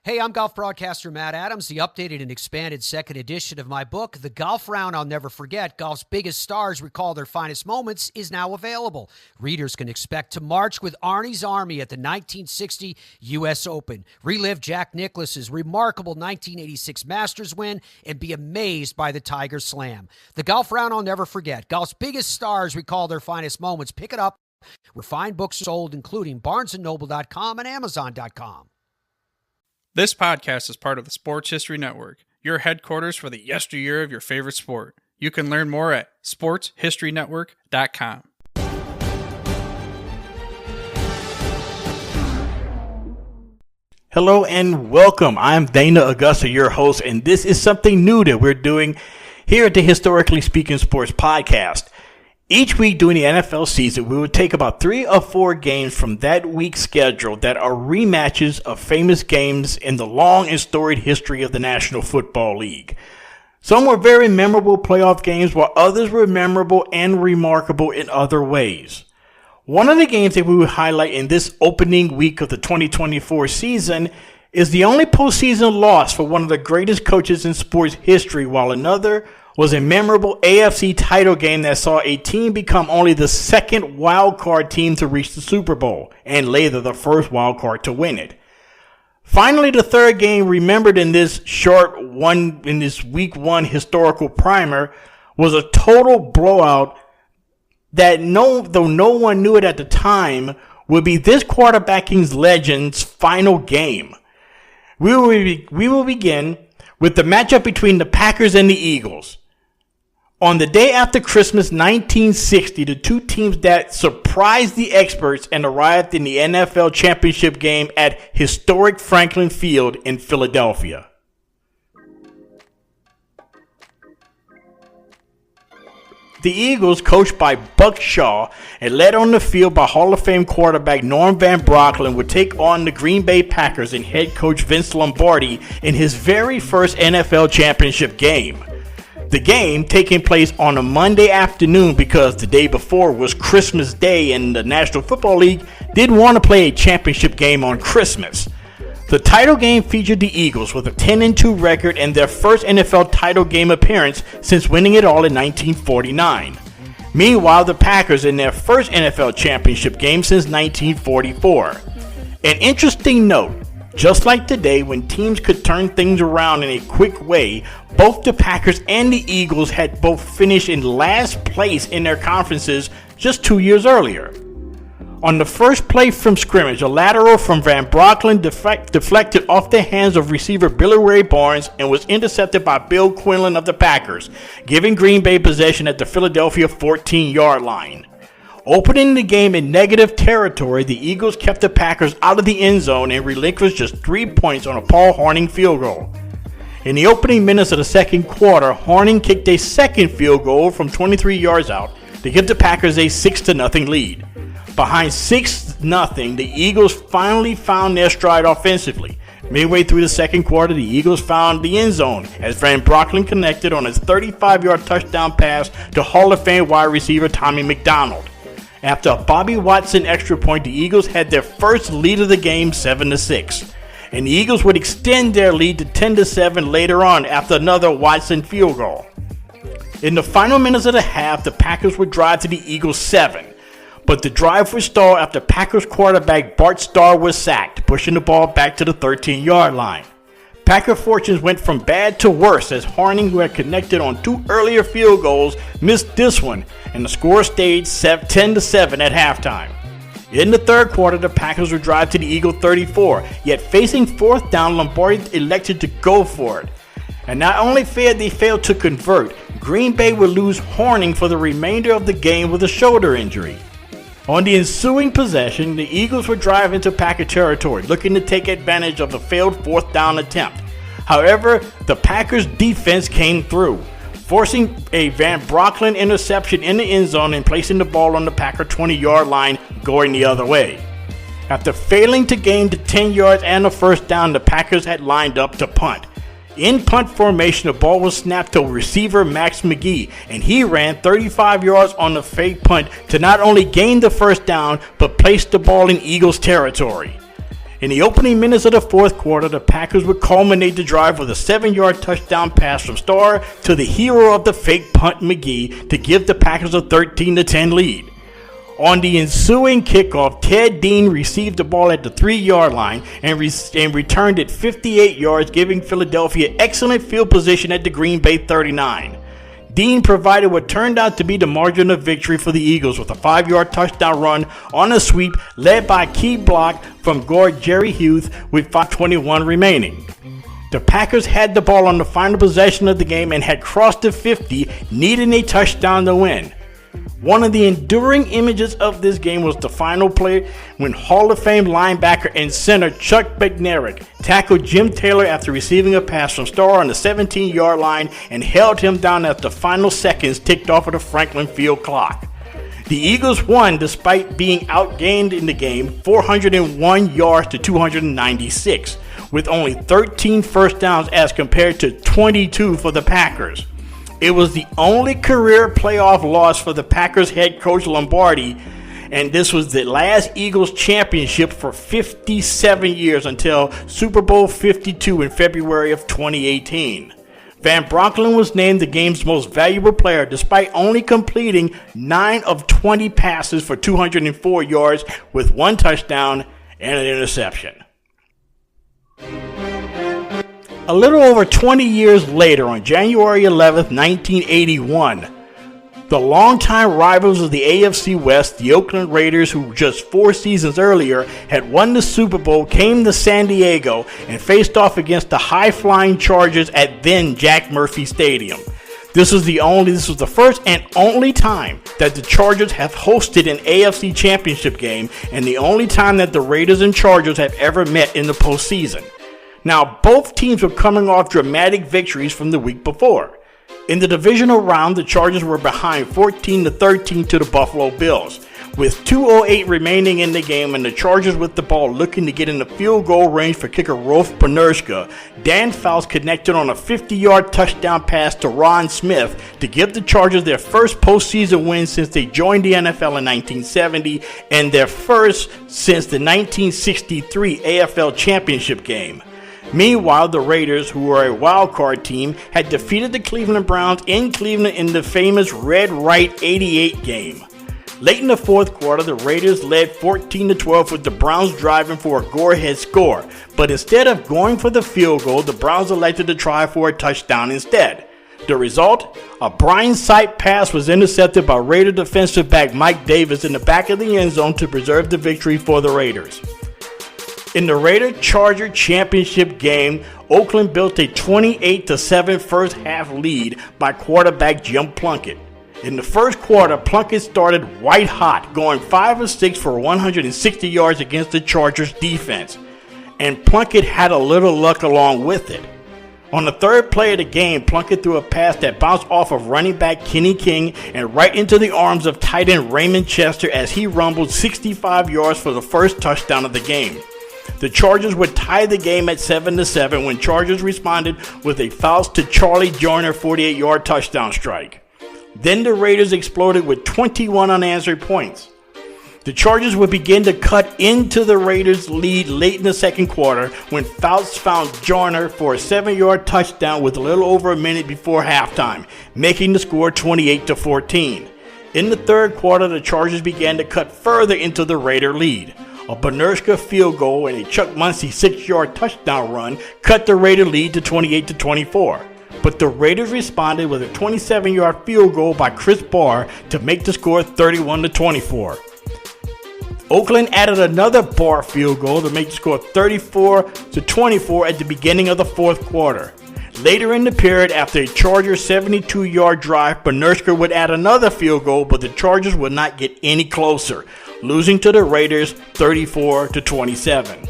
Hey, I'm golf broadcaster Matt Adams. The updated and expanded second edition of my book, The Golf Round I'll Never Forget, Golf's Biggest Stars Recall Their Finest Moments, is now available. Readers can expect to march with Arnie's Army at the 1960 U.S. Open, relive Jack Nicklaus's remarkable 1986 Masters win, and be amazed by the Tiger Slam. The Golf Round I'll Never Forget, Golf's Biggest Stars Recall Their Finest Moments. Pick it up where fine books are sold, including BarnesandNoble.com and Amazon.com. This podcast is part of the Sports History Network, your headquarters for the yesteryear of your favorite sport. You can learn more at sportshistorynetwork.com. Hello and welcome. I'm Dana Augusta, your host, and this is something new that we're doing here at the Historically Speaking Sports Podcast. Each week during the NFL season, we would take about 3 or 4 games from that week's schedule that are rematches of famous games in the long and storied history of the National Football League. Some were very memorable playoff games, while others were memorable and remarkable in other ways. One of the games that we will highlight in this opening week of the 2024 season is the only postseason loss for one of the greatest coaches in sports history, while another was a memorable AFC title game that saw a team become only the second wild card team to reach the Super Bowl, and later the first wild card to win it. Finally, the third game remembered in this week one historical primer was a total blowout that though no one knew it at the time, would be this quarterbacking legend's final game. We will begin with the matchup between the Packers and the Eagles. On the day after Christmas 1960, the two teams that surprised the experts and arrived in the NFL Championship game at historic Franklin Field in Philadelphia. The Eagles, coached by Buck Shaw and led on the field by Hall of Fame quarterback Norm Van Brocklin, would take on the Green Bay Packers and head coach Vince Lombardi in his very first NFL championship game. The game taking place on a Monday afternoon because the day before was Christmas Day and the National Football League didn't want to play a championship game on Christmas. The title game featured the Eagles with a 10-2 record and their first NFL title game appearance since winning it all in 1949. Meanwhile, the Packers in their first NFL championship game since 1944. An interesting note, just like today when teams could turn things around in a quick way, both the Packers and the Eagles had both finished in last place in their conferences just 2 years earlier. On the first play from scrimmage, a lateral from Van Brocklin deflected off the hands of receiver Billy Ray Barnes and was intercepted by Bill Quinlan of the Packers, giving Green Bay possession at the Philadelphia 14-yard line. Opening the game in negative territory, the Eagles kept the Packers out of the end zone and relinquished just 3 points on a Paul Hornung field goal. In the opening minutes of the second quarter, Hornung kicked a second field goal from 23 yards out to give the Packers a 6-0 lead. Behind 6-0, the Eagles finally found their stride offensively. Midway through the second quarter, the Eagles found the end zone as Van Brocklin connected on his 35-yard touchdown pass to Hall of Fame wide receiver Tommy McDonald. After a Bobby Watson extra point, the Eagles had their first lead of the game 7-6. And the Eagles would extend their lead to 10-7 later on after another Watson field goal. In the final minutes of the half, the Packers would drive to the Eagles' 7. But the drive was stalled after Packers quarterback Bart Starr was sacked, pushing the ball back to the 13-yard line. Packer fortunes went from bad to worse as Hornung, who had connected on 2 earlier field goals, missed this one, and the score stayed 10-7 at halftime. In the third quarter, the Packers would drive to the Eagle 34, yet facing fourth down, Lombardi elected to go for it. And not only they failed to convert, Green Bay would lose Hornung for the remainder of the game with a shoulder injury. On the ensuing possession, the Eagles would drive into Packer territory, looking to take advantage of the failed fourth down attempt. However, the Packers' defense came through, forcing a Van Brocklin interception in the end zone and placing the ball on the Packer 20-yard line, going the other way. After failing to gain the 10 yards and a first down, the Packers had lined up to punt. In punt formation, the ball was snapped to receiver Max McGee, and he ran 35 yards on the fake punt to not only gain the first down, but place the ball in Eagles territory. In the opening minutes of the fourth quarter, the Packers would culminate the drive with a 7-yard touchdown pass from Starr to the hero of the fake punt, McGee, to give the Packers a 13-10 lead. On the ensuing kickoff, Ted Dean received the ball at the 3-yard line and returned it 58 yards, giving Philadelphia excellent field position at the Green Bay 39. Dean provided what turned out to be the margin of victory for the Eagles with a 5-yard touchdown run on a sweep led by a key block from guard Jerry Hughes with 5:21 remaining. The Packers had the ball on the final possession of the game and had crossed the 50, needing a touchdown to win. One of the enduring images of this game was the final play when Hall of Fame linebacker and center Chuck Bednarik tackled Jim Taylor after receiving a pass from Starr on the 17-yard line and held him down as the final seconds ticked off of the Franklin Field clock. The Eagles won despite being outgained in the game 401 yards to 296, with only 13 first downs as compared to 22 for the Packers. It was the only career playoff loss for the Packers head coach Lombardi, and this was the last Eagles championship for 57 years until Super Bowl 52 in February of 2018. Van Bronklin was named the game's most valuable player despite only completing 9 of 20 passes for 204 yards with 1 touchdown and an interception. A little over 20 years later, on January 11, 1981, the longtime rivals of the AFC West, the Oakland Raiders, who just 4 seasons earlier had won the Super Bowl, came to San Diego and faced off against the high-flying Chargers at then Jack Murphy Stadium. This was the first and only time that the Chargers have hosted an AFC Championship game, and the only time that the Raiders and Chargers have ever met in the postseason. Now, both teams were coming off dramatic victories from the week before. In the divisional round, the Chargers were behind 14-13 to the Buffalo Bills. With 2:08 remaining in the game and the Chargers with the ball looking to get in the field goal range for kicker Rolf Panerska, Dan Fouts connected on a 50-yard touchdown pass to Ron Smith to give the Chargers their first postseason win since they joined the NFL in 1970 and their first since the 1963 AFL Championship game. Meanwhile, the Raiders, who were a wild-card team, had defeated the Cleveland Browns in Cleveland in the famous Red-Right 88 game. Late in the fourth quarter, the Raiders led 14-12 with the Browns driving for a go-ahead score. But instead of going for the field goal, the Browns elected to try for a touchdown instead. The result? A blindside pass was intercepted by Raider defensive back Mike Davis in the back of the end zone to preserve the victory for the Raiders. In the Raider-Charger championship game, Oakland built a 28-7 first half lead by quarterback Jim Plunkett. In the first quarter, Plunkett started white hot, going 5 of 6 for 160 yards against the Chargers defense. And Plunkett had a little luck along with it. On the third play of the game, Plunkett threw a pass that bounced off of running back Kenny King and right into the arms of tight end Raymond Chester as he rumbled 65 yards for the first touchdown of the game. The Chargers would tie the game at 7-7 when Chargers responded with a Fouts to Charlie Joyner 48-yard touchdown strike. Then the Raiders exploded with 21 unanswered points. The Chargers would begin to cut into the Raiders' lead late in the second quarter when Fouts found Joyner for a 7-yard touchdown with a little over a minute before halftime, making the score 28-14. In the third quarter, the Chargers began to cut further into the Raider lead. A Panerska field goal and a Chuck Muncie 6-yard touchdown run cut the Raider lead to 28-24. But the Raiders responded with a 27-yard field goal by Chris Barr to make the score 31-24. Oakland added another Barr field goal to make the score 34-24 at the beginning of the fourth quarter. Later in the period, after a Chargers 72-yard drive, Panerska would add another field goal, but the Chargers would not get any closer, losing to the Raiders 34-27.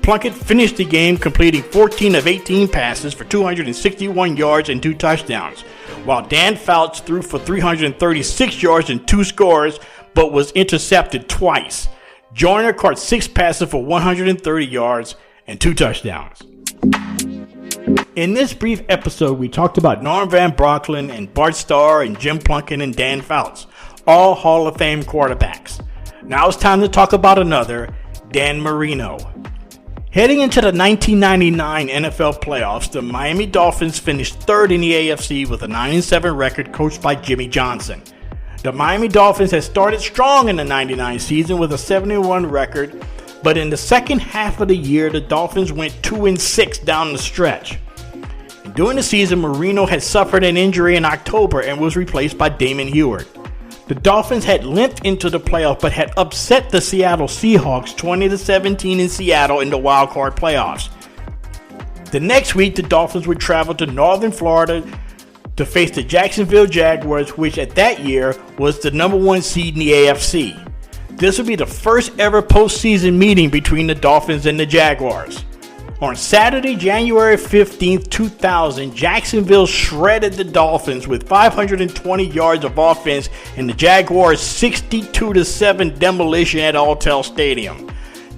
Plunkett finished the game completing 14 of 18 passes for 261 yards and 2 touchdowns, while Dan Fouts threw for 336 yards and 2 scores, but was intercepted twice. Joyner caught 6 passes for 130 yards and 2 touchdowns. In this brief episode, we talked about Norm Van Brocklin and Bart Starr and Jim Plunkett and Dan Fouts, all Hall of Fame quarterbacks. Now it's time to talk about another, Dan Marino. Heading into the 1999 NFL playoffs, the Miami Dolphins finished third in the AFC with a 9-7 record coached by Jimmy Johnson. The Miami Dolphins had started strong in the 99 season with a 71 record, but in the second half of the year, the Dolphins went 2-6 down the stretch. And during the season, Marino had suffered an injury in October and was replaced by Damon Huard. The Dolphins had limped into the playoff but had upset the Seattle Seahawks 20-17 in Seattle in the wildcard playoffs. The next week, the Dolphins would travel to northern Florida to face the Jacksonville Jaguars, which at that year was the number 1 seed in the AFC. This would be the first ever postseason meeting between the Dolphins and the Jaguars. On Saturday, January 15, 2000, Jacksonville shredded the Dolphins with 520 yards of offense in the Jaguars' 62-7 demolition at Alltel Stadium.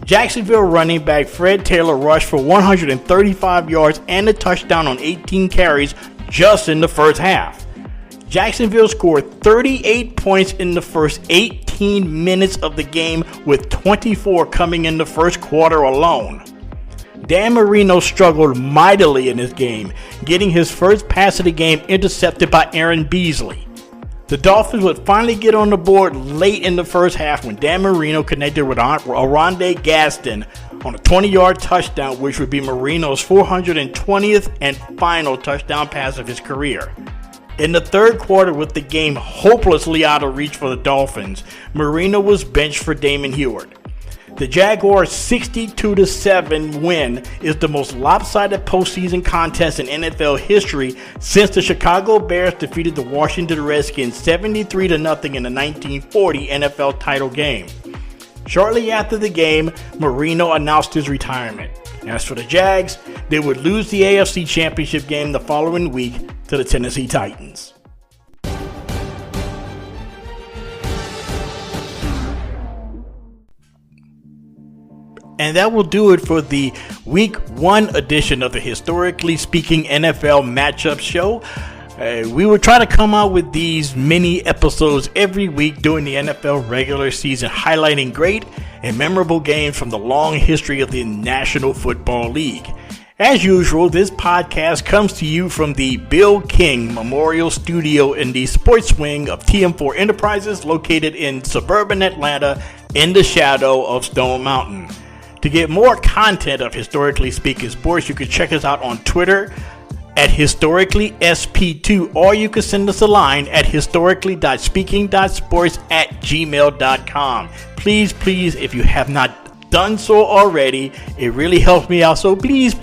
Jacksonville running back Fred Taylor rushed for 135 yards and a touchdown on 18 carries just in the first half. Jacksonville scored 38 points in the first 18 minutes of the game, with 24 coming in the first quarter alone. Dan Marino struggled mightily in this game, getting his first pass of the game intercepted by Aaron Beasley. The Dolphins would finally get on the board late in the first half when Dan Marino connected with Oronde Gaston on a 20-yard touchdown, which would be Marino's 420th and final touchdown pass of his career. In the third quarter, with the game hopelessly out of reach for the Dolphins, Marino was benched for Damon Huard. The Jaguars' 62-7 win is the most lopsided postseason contest in NFL history since the Chicago Bears defeated the Washington Redskins 73-0 in the 1940 NFL title game. Shortly after the game, Marino announced his retirement. As for the Jags, they would lose the AFC Championship game the following week to the Tennessee Titans. And that will do it for the Week 1 edition of the Historically Speaking NFL Matchup Show. We will try to come out with these mini episodes every week during the NFL regular season, highlighting great and memorable games from the long history of the National Football League. As usual, this podcast comes to you from the Bill King Memorial Studio in the sports wing of TM4 Enterprises, located in suburban Atlanta in the shadow of Stone Mountain. To get more content of Historically Speaking Sports, you can check us out on Twitter at historicallysp2, or you can send us a line at historically.speaking.sports@gmail.com. Please, if you have not done so already, it really helps me out. So please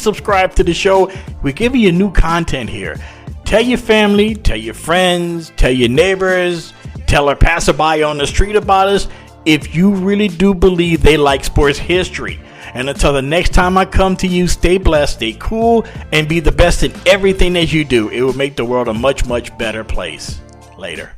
subscribe to the show. We're giving you new content here. Tell your family, tell your friends, tell your neighbors, tell a passerby on the street about us, if you really do believe they like sports history. And until the next time I come to you, stay blessed, stay cool, and be the best in everything that you do. It will make the world a much, much better place. Later.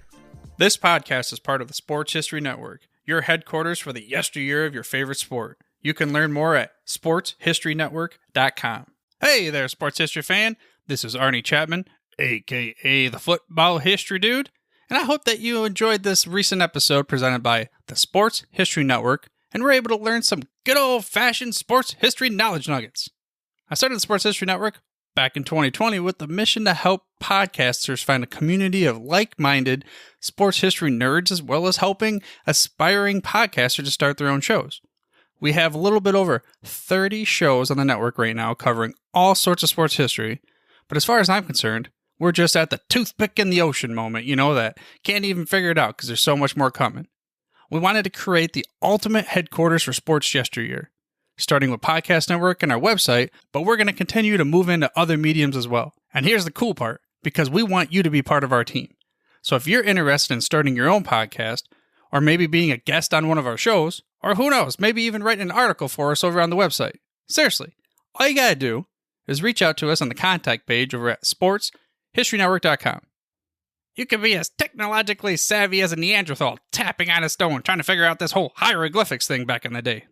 This podcast is part of the Sports History Network, your headquarters for the yesteryear of your favorite sport. You can learn more at sportshistorynetwork.com. Hey there, sports history fan. This is Arnie Chapman, a.k.a. the Football History Dude. And I hope that you enjoyed this recent episode presented by the Sports History Network and were able to learn some good old-fashioned sports history knowledge nuggets. I started the Sports History Network back in 2020 with the mission to help podcasters find a community of like-minded sports history nerds, as well as helping aspiring podcasters to start their own shows. We have a little bit over 30 shows on the network right now covering all sorts of sports history, but as far as I'm concerned, we're just at the toothpick in the ocean moment, that can't even figure it out because there's so much more coming. We wanted to create the ultimate headquarters for sports yesteryear, starting with Podcast Network and our website, but we're going to continue to move into other mediums as well. And here's the cool part, because we want you to be part of our team. So if you're interested in starting your own podcast, or maybe being a guest on one of our shows, or who knows, maybe even writing an article for us over on the website, seriously, all you got to do is reach out to us on the contact page over at sportshistorynetwork.com. You can be as technologically savvy as a Neanderthal tapping on a stone trying to figure out this whole hieroglyphics thing back in the day.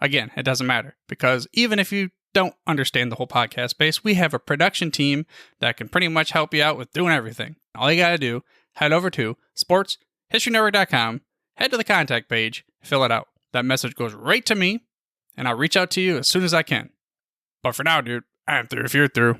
Again, it doesn't matter, because even if you don't understand the whole podcast space, we have a production team that can pretty much help you out with doing everything. All you got to do, head over to sportshistorynetwork.com, head to the contact page, fill it out. That message goes right to me, and I'll reach out to you as soon as I can. But for now, dude, I'm through if you're through.